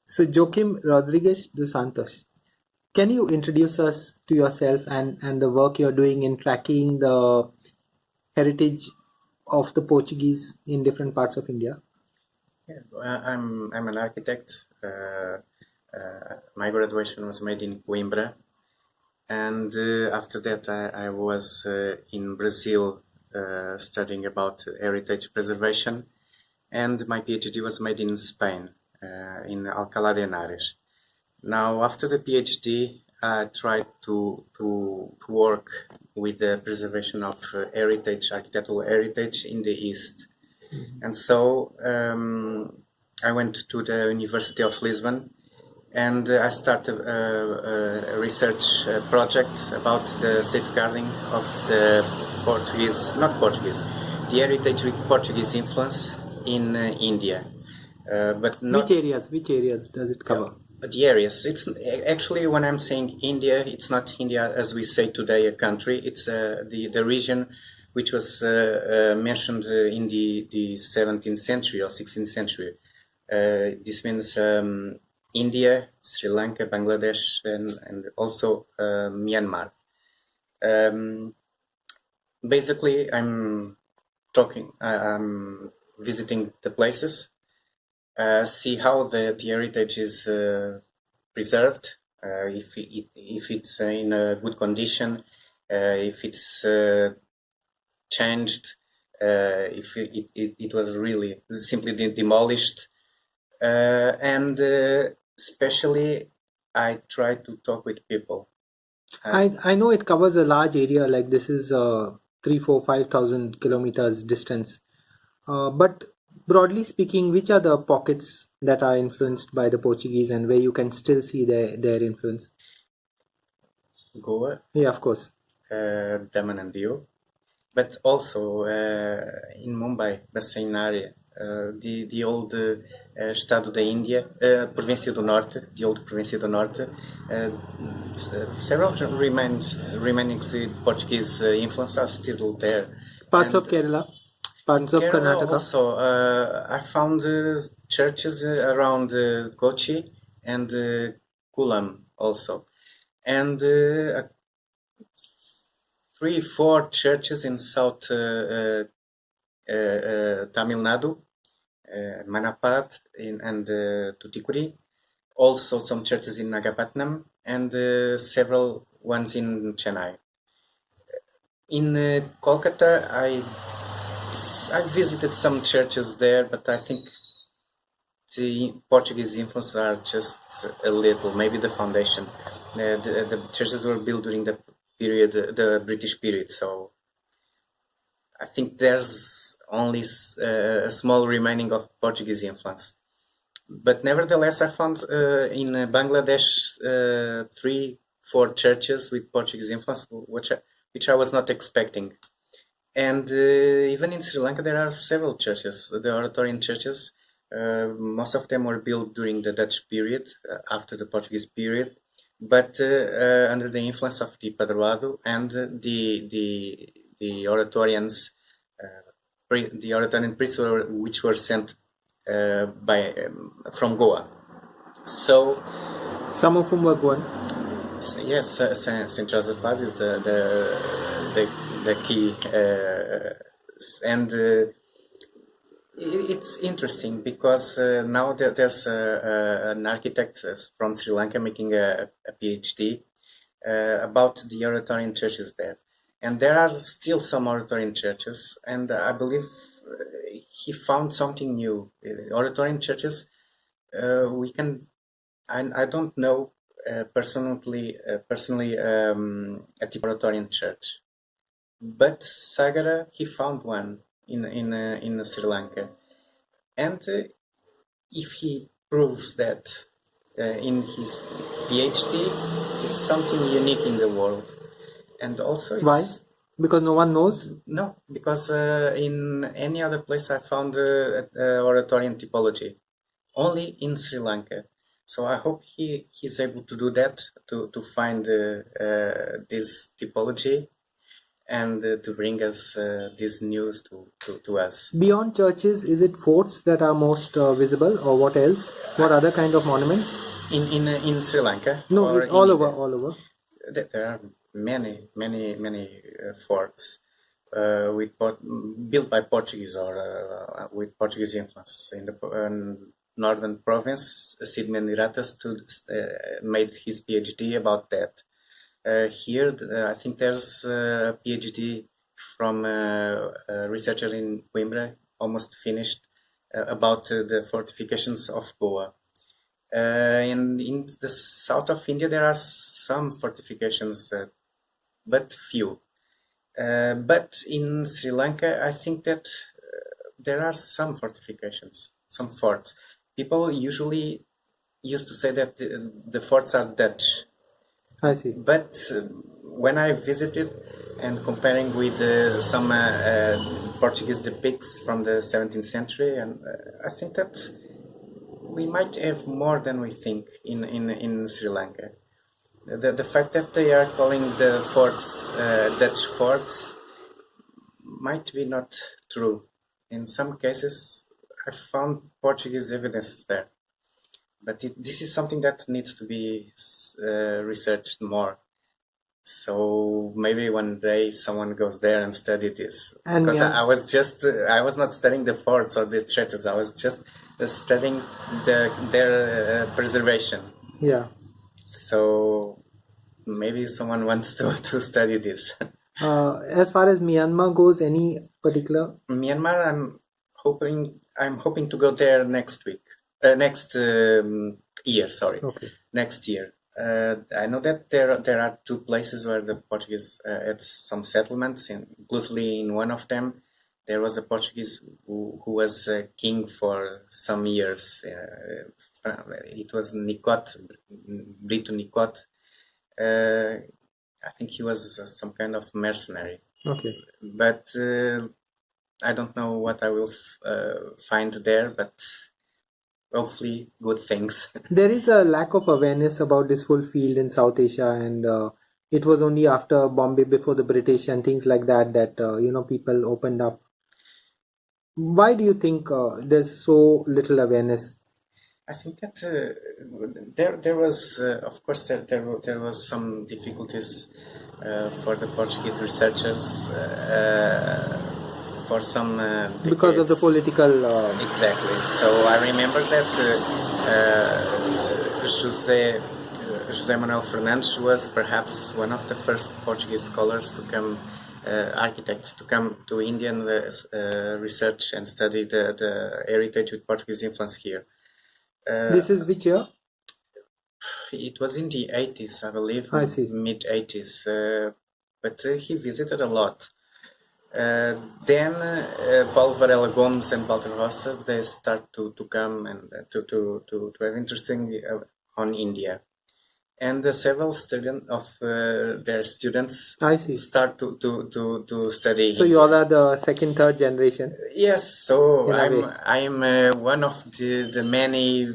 So, Joaquim Rodriguez dos Santos, can you introduce us to yourself and the work you're doing in tracking the heritage of the Portuguese in different parts of India? Yeah, I'm an architect. My graduation was made in Coimbra, and after that I was in Brazil studying about heritage preservation, and my PhD was made in Spain, in Alcalá de Henares. Now, after the PhD, I tried to work with the preservation of heritage, architectural heritage in the East. And so I went to the University of Lisbon, and I started a research project about the safeguarding of the the heritage with Portuguese influence in India. But not Which areas does it cover? the areas. It's actually, when I'm saying India, it's not India as we say today, a country. It's the region which was mentioned in the 17th century or 16th century. This means India, Sri Lanka, Bangladesh, and also Myanmar. Basically, I'm visiting the places, see how the heritage is preserved, if it's in a good condition, if it's changed, if it was really simply demolished, and especially I try to talk with people. I know it covers a large area, like this is 3, 4, 5,000 kilometers distance. But broadly speaking, which are the pockets that are influenced by the Portuguese and where you can still see their influence? Goa, Yeah, of course. Daman and Diu, but also in Mumbai, Basin area, the old Estado da Índia, Província do Norte, the old Província do Norte, several remaining Portuguese influence are still there. Parts of Kerala, parts of Kerala Karnataka. also, I found churches around Kochi and Kulam also, and 3, 4 churches in South Tamil Nadu, Manapad and Tuticorin. Also some churches in Nagapatnam and several ones in Chennai. In Kolkata, I visited some churches there, but I think the Portuguese influence are just a little, maybe the foundation. The churches were built during the period, the British period, so I think there's only a small remaining of Portuguese influence. But nevertheless, I found in Bangladesh 3, 4 churches with Portuguese influence, which I was not expecting. And even in Sri Lanka, there are several churches, the Oratorian churches. Most of them were built during the Dutch period, after the Portuguese period, but under the influence of the Padroado and the Oratorians, the Oratorian priests which were sent from Goa. So some of whom were Goan. Yes, Saint Joseph Vaz is the key, and it's interesting because now there's an architect from Sri Lanka making a PhD about the Oratorian churches there, and there are still some Oratorian churches, and I believe he found something new. Oratorian churches, we can. I don't know personally a Oratorian church, but Sagara he found one in Sri Lanka, and if he proves that in his PhD, it's something unique in the world, and also why? Because no one knows? No, because in any other place I found Oratorian typology, only in Sri Lanka. So I hope he's able to do that, to find this typology, and to bring us this news to us. Beyond churches, is it forts that are most visible, or what else? What other kind of monuments? In Sri Lanka? No, or all in over, India? all over. There are many forts built by Portuguese or with Portuguese influence. In the northern province, Sid Mendiretas made his PhD about that. Here, I think there's a PhD from a researcher in Coimbra, almost finished, about the fortifications of Goa. In the south of India, there are some fortifications, but few. But in Sri Lanka, I think that there are some fortifications, some forts. People usually used to say that the forts are Dutch. I see. But when I visited and comparing with some Portuguese depicts from the 17th century, and I think that we might have more than we think in Sri Lanka. The fact that they are calling the forts Dutch forts might be not true. In some cases, I found Portuguese evidence there. But this is something that needs to be researched more. So maybe one day someone goes there and study this. And Because yeah, I was not studying the forts or the churches. I was just studying their preservation. yeah. So maybe someone wants to study this. As far as Myanmar goes, any particular? Myanmar, I'm hoping to go there next week. Next year, sorry. Okay. Next year. I know that there are two places where the Portuguese had some settlements, inclusively in one of them there was a Portuguese who was king for some years. It was Nicot, Brito Nicot. I think he was some kind of mercenary. Okay. But I don't know what I will find there, but hopefully good things. There is a lack of awareness about this whole field in South Asia, and it was only after Bombay, before the British and things like that, that people opened up. Why do you think there's so little awareness? I think that there was, of course, there was some difficulties for the Portuguese researchers for some Because of the decades. political. Exactly. So I remember that José Manuel Fernandes was perhaps one of the first Portuguese scholars to come, architects to come to India and research and study the heritage with Portuguese influence here. This is which year? It was in the 80s, I believe, I see. mid 80s. But he visited a lot. Then Paulo Varela Gomes and Walter Roça, they start to come and to have interesting on India. And several of their students I see. start to study So you all are the second, third generation. Yes, so In a way. I am one of the many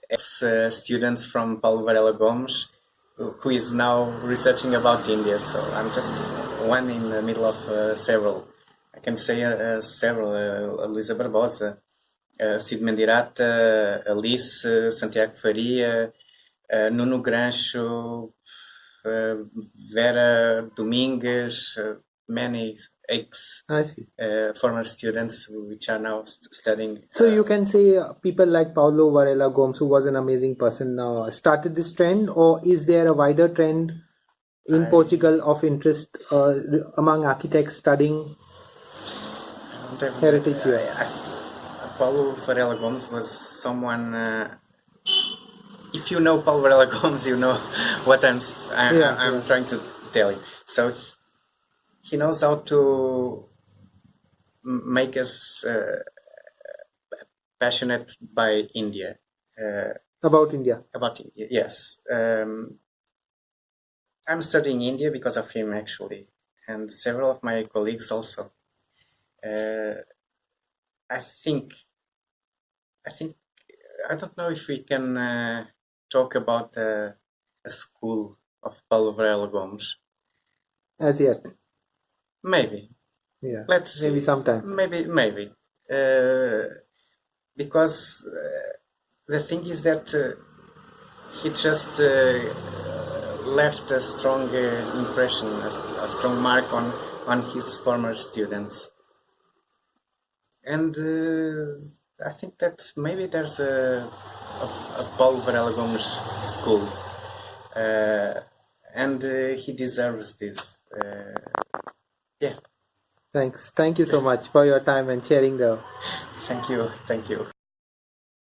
ex students from Paulo Varela Gomes who is now researching about India. So I'm just one in the middle of several. I can say several: Luísa Barbosa, Cid Mendirata, Alice, Santiago Faria, Nuno Grancho, Vera Domingues, many ex I see. former students which are now studying. So you can say people like Paulo Varela Gomes, who was an amazing person, started this trend, or is there a wider trend in Portugal of interest among architects studying heritage here? Paulo Varela Gomes was someone. If you know Paulo Varela Gomes, you know what I'm trying to tell you. So he knows how to make us passionate by India. About India. About India, yes. I'm studying India because of him, actually, and several of my colleagues also. I think I don't know if we can talk about a school of Paulo Varela Gomes. As yet. Maybe. Yeah, Let's see. maybe sometime. Maybe. Because the thing is that he just left a strong impression, a strong mark on his former students. And I think that maybe there's a Paulo Varela Gomes school, and he deserves this. Yeah. Thanks. Thank you so much for your time and sharing the Thank you.